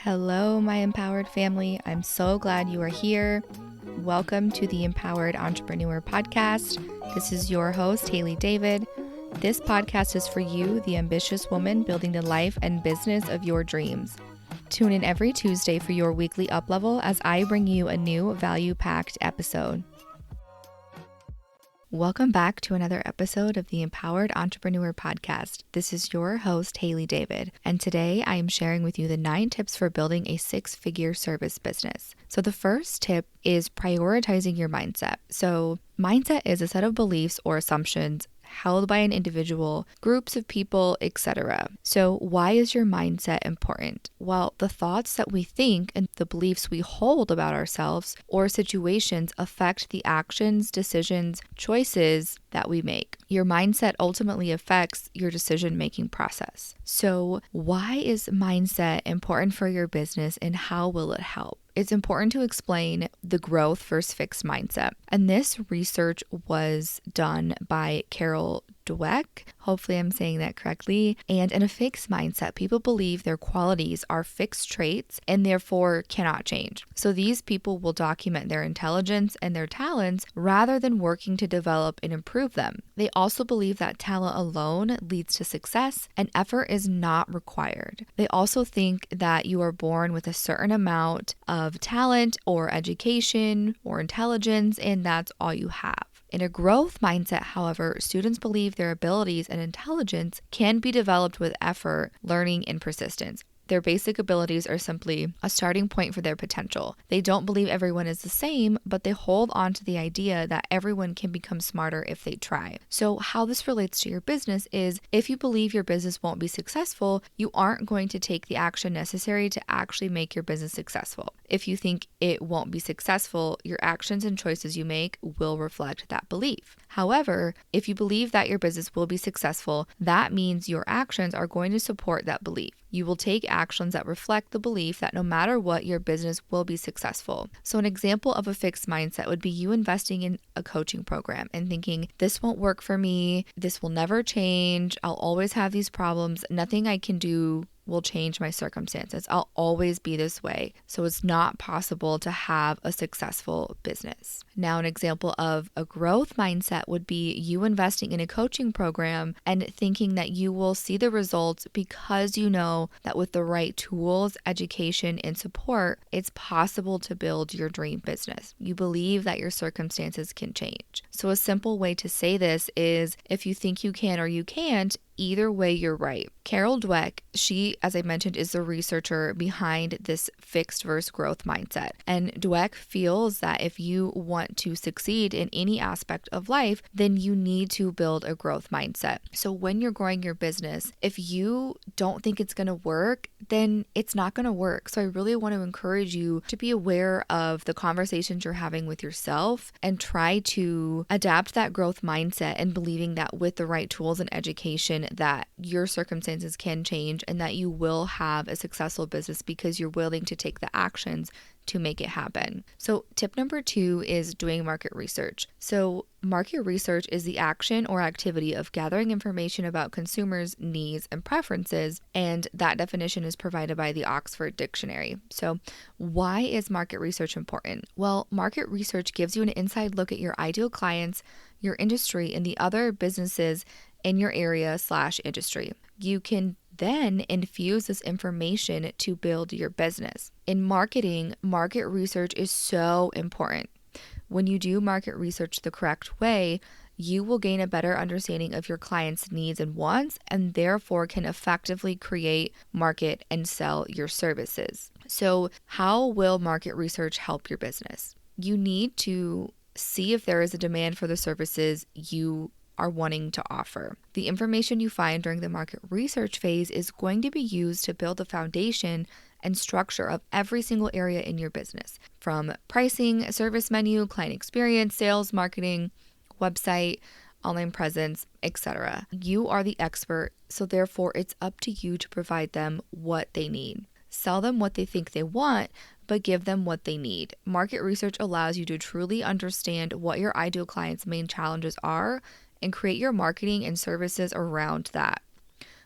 Hello, my empowered family. I'm so glad you are here. Welcome to the Empowered Entrepreneur Podcast. This is your host, Haley David. This podcast is for you, the ambitious woman building the life and business of your dreams. Tune in every Tuesday for your weekly up-level as I bring you a new value-packed episode. Welcome back to another episode of the Empowered Entrepreneur Podcast. This is your host, Haley David, and today I am sharing with you the 9 tips for building a 6-figure service business. So the first tip is prioritizing your mindset. So mindset is a set of beliefs or assumptions held by an individual, groups of people, etc. So why is your mindset important? Well, the thoughts that we think and the beliefs we hold about ourselves or situations affect the actions, decisions, choices that we make. Your mindset ultimately affects your decision-making process. So why is mindset important for your business and how will it help? It's important to explain the growth versus fixed mindset. And this research was done by Carol Dweck. Hopefully I'm saying that correctly. And in a fixed mindset, people believe their qualities are fixed traits and therefore cannot change. So these people will document their intelligence and their talents rather than working to develop and improve them. They also believe that talent alone leads to success and effort is not required. They also think that you are born with a certain amount of talent or education or intelligence, and that's all you have. In a growth mindset, however, students believe their abilities and intelligence can be developed with effort, learning, and persistence. Their basic abilities are simply a starting point for their potential. They don't believe everyone is the same, but they hold on to the idea that everyone can become smarter if they try. So how this relates to your business is if you believe your business won't be successful, you aren't going to take the action necessary to actually make your business successful. If you think it won't be successful, your actions and choices you make will reflect that belief. However, if you believe that your business will be successful, that means your actions are going to support that belief. You will take actions that reflect the belief that no matter what, your business will be successful. So an example of a fixed mindset would be you investing in a coaching program and thinking, this won't work for me, this will never change, I'll always have these problems, nothing I can do will change my circumstances. I'll always be this way. So it's not possible to have a successful business. Now, an example of a growth mindset would be you investing in a coaching program and thinking that you will see the results because you know that with the right tools, education, and support, it's possible to build your dream business. You believe that your circumstances can change. So a simple way to say this is if you think you can or you can't, either way, you're right. Carol Dweck, she, as I mentioned, is the researcher behind this fixed versus growth mindset. And Dweck feels that if you want to succeed in any aspect of life, then you need to build a growth mindset. So when you're growing your business, if you don't think it's going to work, then it's not going to work. So I really want to encourage you to be aware of the conversations you're having with yourself and try to adapt that growth mindset and believing that with the right tools and education that your circumstances can change and that you will have a successful business because you're willing to take the actions to make it happen. So tip number 2 is doing market research. So market research is the action or activity of gathering information about consumers' needs and preferences, and that definition is provided by the Oxford Dictionary. So why is market research important? Well, market research gives you an inside look at your ideal clients, your industry, and the other businesses in your area/industry. You can then infuse this information to build your business. In marketing, market research is so important. When you do market research the correct way, you will gain a better understanding of your clients' needs and wants, and therefore can effectively create, market, and sell your services. So how will market research help your business? You need to see if there is a demand for the services you are wanting to offer. The information you find during the market research phase is going to be used to build the foundation and structure of every single area in your business, from pricing, service menu, client experience, sales, marketing, website, online presence, etc. You are the expert, so therefore it's up to you to provide them what they need. Sell them what they think they want, but give them what they need. Market research allows you to truly understand what your ideal client's main challenges are and create your marketing and services around that.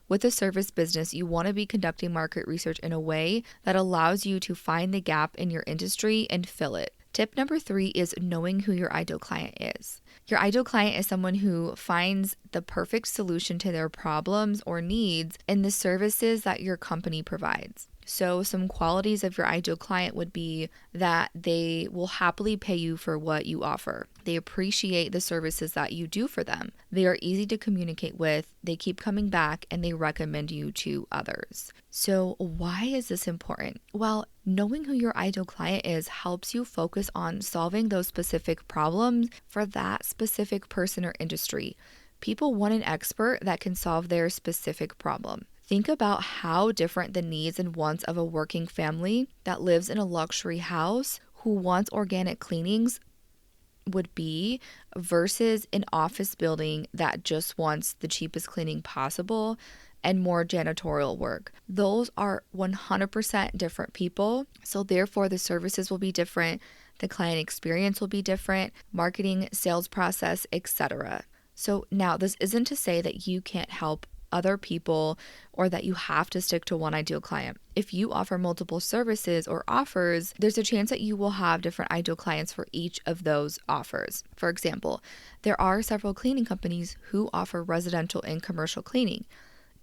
With a service business, you want to be conducting market research in a way that allows you to find the gap in your industry and fill it. Tip number 3 is knowing who your ideal client is. Your ideal client is someone who finds the perfect solution to their problems or needs in the services that your company provides. So some qualities of your ideal client would be that they will happily pay you for what you offer. They appreciate the services that you do for them. They are easy to communicate with, they keep coming back, and they recommend you to others. So why is this important? Well, knowing who your ideal client is helps you focus on solving those specific problems for that specific person or industry. People want an expert that can solve their specific problem. Think about how different the needs and wants of a working family that lives in a luxury house who wants organic cleanings would be versus an office building that just wants the cheapest cleaning possible and more janitorial work. Those are 100% different people. So therefore, the services will be different, the client experience will be different, marketing, sales process, etc. So now this isn't to say that you can't help other people or that you have to stick to one ideal client. If you offer multiple services or offers, there's a chance that you will have different ideal clients for each of those offers. For example, there are several cleaning companies who offer residential and commercial cleaning.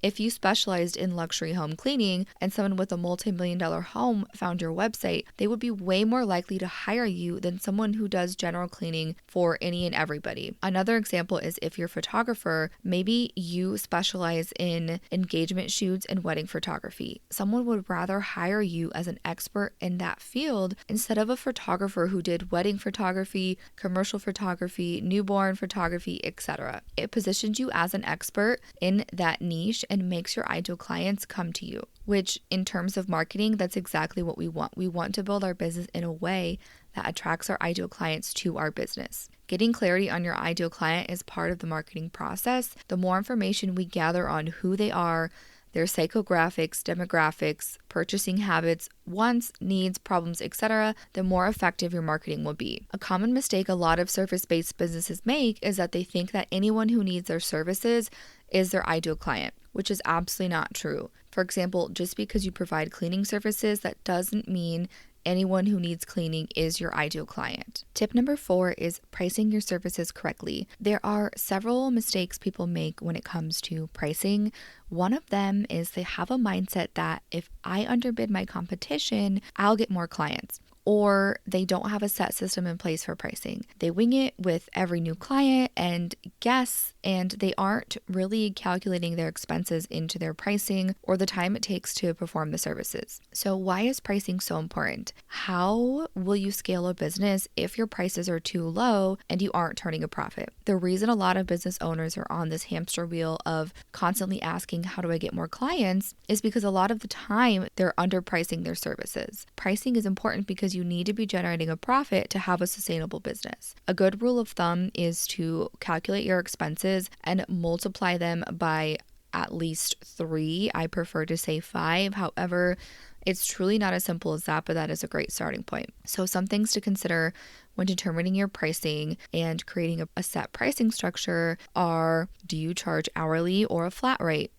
If you specialized in luxury home cleaning and someone with a multi-million-dollar home found your website, they would be way more likely to hire you than someone who does general cleaning for any and everybody. Another example is if you're a photographer, maybe you specialize in engagement shoots and wedding photography. Someone would rather hire you as an expert in that field instead of a photographer who did wedding photography, commercial photography, newborn photography, etc. It positions you as an expert in that niche and makes your ideal clients come to you, which in terms of marketing, that's exactly what we want. We want to build our business in a way that attracts our ideal clients to our business. Getting clarity on your ideal client is part of the marketing process. The more information we gather on who they are, their psychographics, demographics, purchasing habits, wants, needs, problems, etc., the more effective your marketing will be. A common mistake a lot of service-based businesses make is that they think that anyone who needs their services is their ideal client, which is absolutely not true. For example, just because you provide cleaning services, that doesn't mean anyone who needs cleaning is your ideal client. Tip number 4 is pricing your services correctly. There are several mistakes people make when it comes to pricing. One of them is they have a mindset that if I underbid my competition, I'll get more clients. Or they don't have a set system in place for pricing. They wing it with every new client and guess, and they aren't really calculating their expenses into their pricing or the time it takes to perform the services. So why is pricing so important? How will you scale a business if your prices are too low and you aren't turning a profit? The reason a lot of business owners are on this hamster wheel of constantly asking, how do I get more clients, is because a lot of the time they're underpricing their services. Pricing is important because you need to be generating a profit to have a sustainable business. A good rule of thumb is to calculate your expenses and multiply them by at least 3. I prefer to say 5. However, it's truly not as simple as that, but that is a great starting point. So some things to consider when determining your pricing and creating a set pricing structure are, do you charge hourly or a flat rate?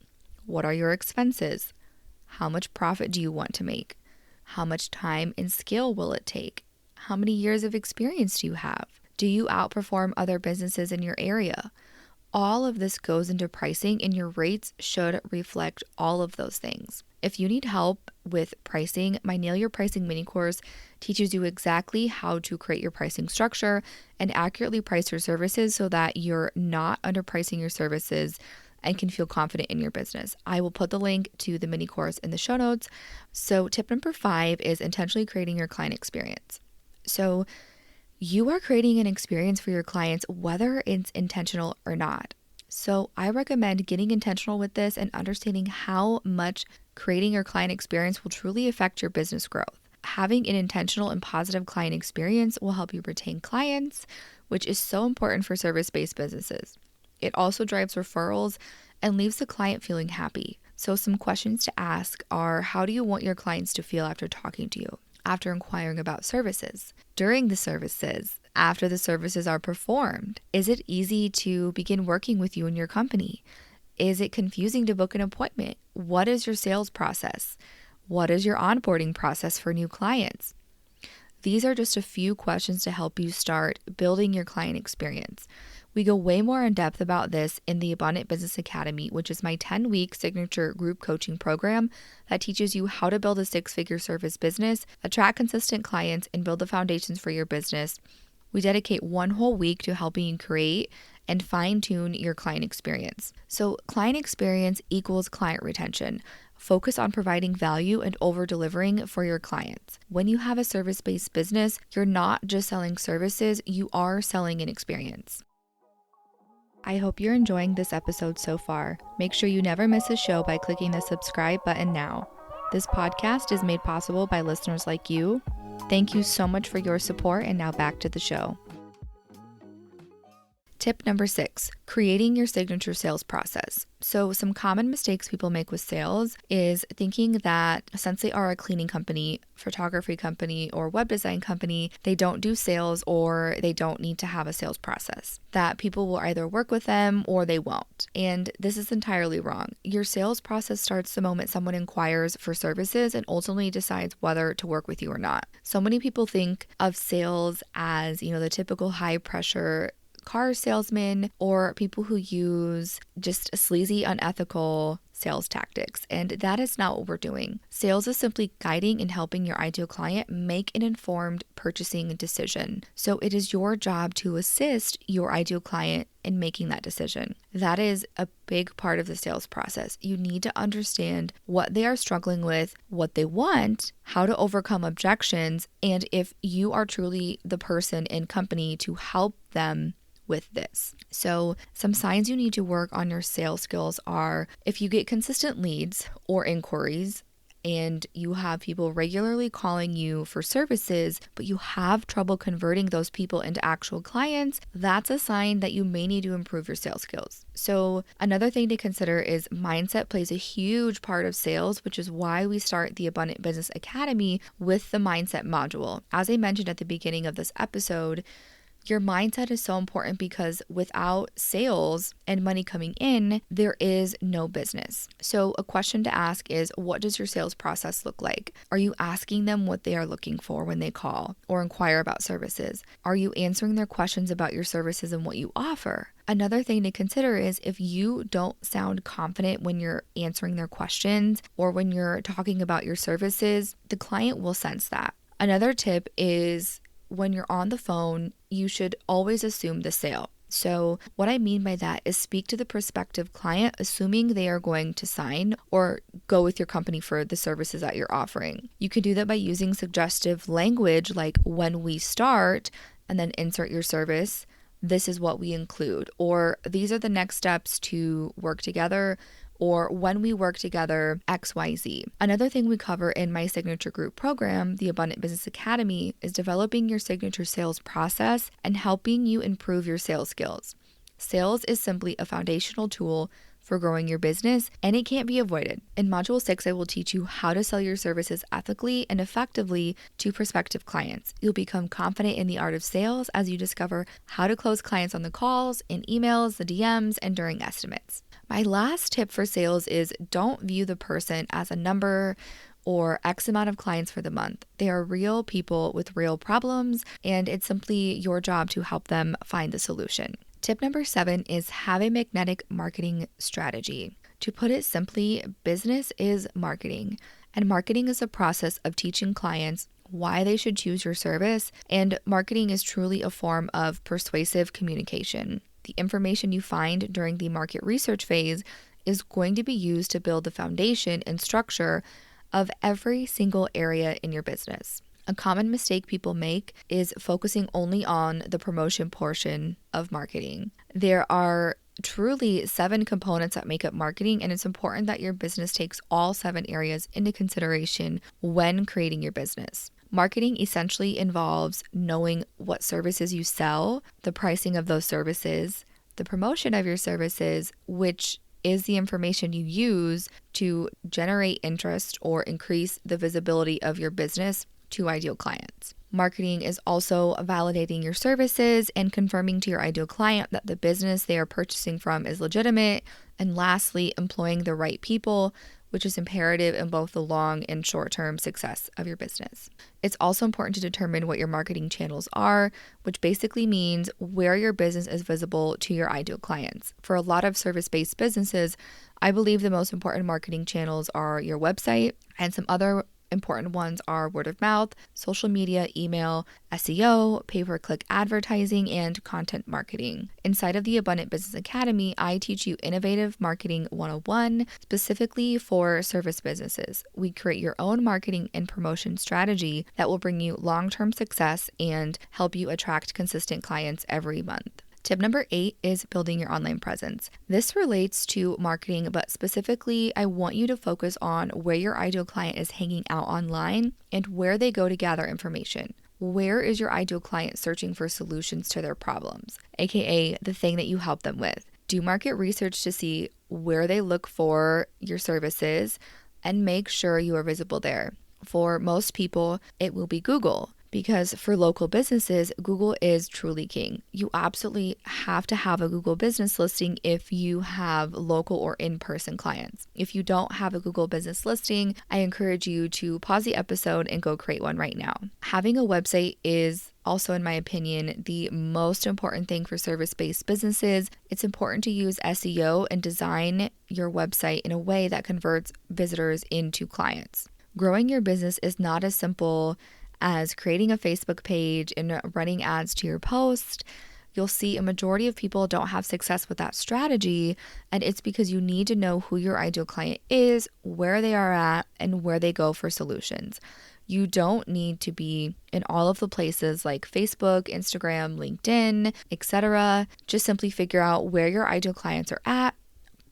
What are your expenses? How much profit do you want to make? How much time and skill will it take? How many years of experience do you have? Do you outperform other businesses in your area? All of this goes into pricing, and your rates should reflect all of those things. If you need help with pricing, my Nail Your Pricing mini course teaches you exactly how to create your pricing structure and accurately price your services so that you're not underpricing your services and can feel confident in your business. I will put the link to the mini course in the show notes. So tip number 5 is intentionally creating your client experience. So you are creating an experience for your clients, whether it's intentional or not. So I recommend getting intentional with this and understanding how much creating your client experience will truly affect your business growth. Having an intentional and positive client experience will help you retain clients, which is so important for service-based businesses. It also drives referrals and leaves the client feeling happy. So some questions to ask are, how do you want your clients to feel after talking to you? After inquiring about services? During the services? After the services are performed? Is it easy to begin working with you and your company? Is it confusing to book an appointment? What is your sales process? What is your onboarding process for new clients? These are just a few questions to help you start building your client experience. We go way more in depth about this in the Abundant Business Academy, which is my 10-week signature group coaching program that teaches you how to build a 6-figure service business, attract consistent clients, and build the foundations for your business. We dedicate one whole week to helping you create and fine-tune your client experience. So client experience equals client retention. Focus on providing value and over-delivering for your clients. When you have a service-based business, you're not just selling services, you are selling an experience. I hope you're enjoying this episode so far. Make sure you never miss a show by clicking the subscribe button now. This podcast is made possible by listeners like you. Thank you so much for your support, and now back to the show. Tip number 6, creating your signature sales process. So some common mistakes people make with sales is thinking that since they are a cleaning company, photography company, or web design company, they don't do sales or they don't need to have a sales process, that people will either work with them or they won't. And this is entirely wrong. Your sales process starts the moment someone inquires for services and ultimately decides whether to work with you or not. So many people think of sales as, the typical high pressure car salesmen or people who use just sleazy, unethical sales tactics. And that is not what we're doing. Sales is simply guiding and helping your ideal client make an informed purchasing decision. So it is your job to assist your ideal client in making that decision. That is a big part of the sales process. You need to understand what they are struggling with, what they want, how to overcome objections, and if you are truly the person and company to help them with this. So some signs you need to work on your sales skills are if you get consistent leads or inquiries and you have people regularly calling you for services, but you have trouble converting those people into actual clients, that's a sign that you may need to improve your sales skills. So another thing to consider is mindset plays a huge part of sales, which is why we start the Abundant Business Academy with the mindset module. As I mentioned at the beginning of this episode, your mindset is so important because without sales and money coming in, there is no business. So a question to ask is, what does your sales process look like? Are you asking them what they are looking for when they call or inquire about services? Are you answering their questions about your services and what you offer? Another thing to consider is if you don't sound confident when you're answering their questions or when you're talking about your services, the client will sense that. Another tip is when you're on the phone, you should always assume the sale. So what I mean by that is speak to the prospective client, assuming they are going to sign or go with your company for the services that you're offering. You can do that by using suggestive language like when we start, and then insert your service. This is what we include, or these are the next steps to work together, or when we work together, XYZ. Another thing we cover in my signature group program, the Abundant Business Academy, is developing your signature sales process and helping you improve your sales skills. Sales is simply a foundational tool for growing your business, and it can't be avoided. In Module 6, I will teach you how to sell your services ethically and effectively to prospective clients. You'll become confident in the art of sales as you discover how to close clients on the calls, in emails, the DMs, and during estimates. My last tip for sales is don't view the person as a number or X amount of clients for the month. They are real people with real problems, and it's simply your job to help them find the solution. Tip number 7 is have a magnetic marketing strategy. To put it simply, business is marketing, and marketing is a process of teaching clients why they should choose your service, and marketing is truly a form of persuasive communication. The information you find during the market research phase is going to be used to build the foundation and structure of every single area in your business. A common mistake people make is focusing only on the promotion portion of marketing. There are truly 7 components that make up marketing, and it's important that your business takes all 7 areas into consideration when creating your business. Marketing essentially involves knowing what services you sell, the pricing of those services, the promotion of your services, which is the information you use to generate interest or increase the visibility of your business to ideal clients. Marketing is also validating your services and confirming to your ideal client that the business they are purchasing from is legitimate And lastly, employing the right people, which is imperative in both the long and short-term success of your business. It's also important to determine what your marketing channels are, which basically means where your business is visible to your ideal clients. For a lot of service-based businesses, I believe the most important marketing channels are your website, and some other important ones are word of mouth, social media, email, SEO, pay-per-click advertising, and content marketing. Inside of the Abundant Business Academy, I teach you Innovative Marketing 101 specifically for service businesses. We create your own marketing and promotion strategy that will bring you long-term success and help you attract consistent clients every month. Tip number 8 is building your online presence. This relates to marketing, but specifically, I want you to focus on where your ideal client is hanging out online and where they go to gather information. Where is your ideal client searching for solutions to their problems, aka the thing that you help them with? Do market research to see where they look for your services and make sure you are visible there. For most people, it will be Google. Because for local businesses, Google is truly king. You absolutely have to have a Google business listing if you have local or in-person clients. If you don't have a Google business listing, I encourage you to pause the episode and go create one right now. Having a website is also, in my opinion, the most important thing for service-based businesses. It's important to use SEO and design your website in a way that converts visitors into clients. Growing your business is not as simple as creating a Facebook page and running ads to your post. You'll see a majority of people don't have success with that strategy, and it's because you need to know who your ideal client is, where they are at, and where they go for solutions. You don't need to be in all of the places like Facebook, Instagram, LinkedIn, etc. Just simply figure out where your ideal clients are at,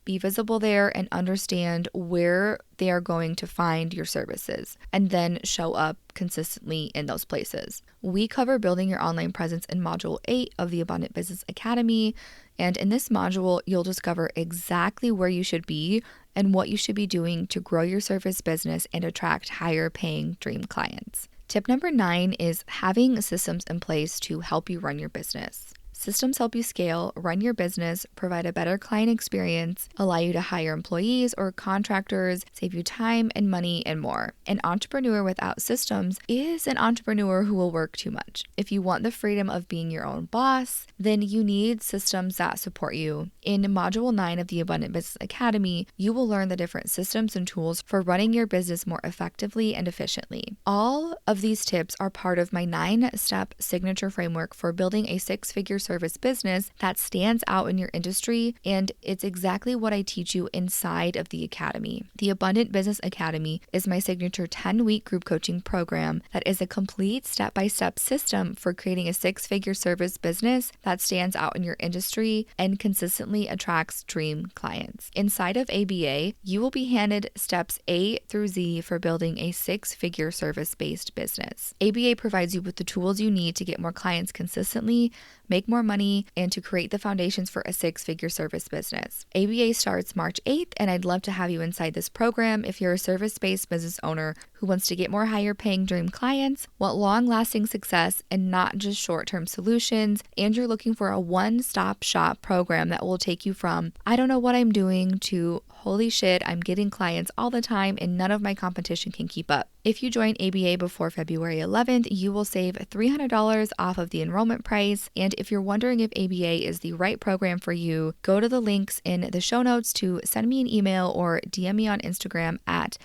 be visible there, and understand where they are going to find your services, and then show up consistently in those places. We cover building your online presence in Module 8 of the Abundant Business Academy, and in this module, you'll discover exactly where you should be and what you should be doing to grow your service business and attract higher paying dream clients. Tip number 9 is having systems in place to help you run your business. Systems help you scale, run your business, provide a better client experience, allow you to hire employees or contractors, save you time and money, and more. An entrepreneur without systems is an entrepreneur who will work too much. If you want the freedom of being your own boss, then you need systems that support you. In Module 9 of the Abundant Business Academy, you will learn the different systems and tools for running your business more effectively and efficiently. All of these tips are part of my 9-step signature framework for building a 6-figure service business that stands out in your industry, and it's exactly what I teach you inside of the Academy. The Abundant Business Academy is my signature 10-week group coaching program that is a complete step-by-step system for creating a 6-figure service business that stands out in your industry and consistently attracts dream clients. Inside of ABA, you will be handed steps A through Z for building a 6-figure service-based business. ABA provides you with the tools you need to get more clients consistently, make more money, and to create the foundations for a 6-figure service business. ABA starts March 8th, and I'd love to have you inside this program if you're a service-based business owner who wants to get more higher paying dream clients, want long-lasting success and not just short-term solutions, and you're looking for a one-stop shop program that will take you from I don't know what I'm doing to holy shit, I'm getting clients all the time and none of my competition can keep up. If you join ABA before February 11th, you will save $300 off of the enrollment price. And if you're wondering if ABA is the right program for you, go to the links in the show notes to send me an email or DM me on Instagram at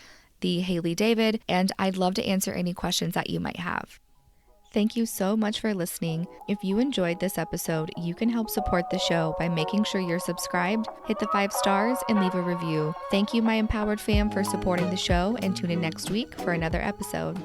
@TheHaleyDavid, and I'd love to answer any questions that you might have. Thank you so much for listening. If you enjoyed this episode, you can help support the show by making sure you're subscribed, hit the 5 stars, and leave a review. Thank you, my Empowered fam, for supporting the show, and tune in next week for another episode.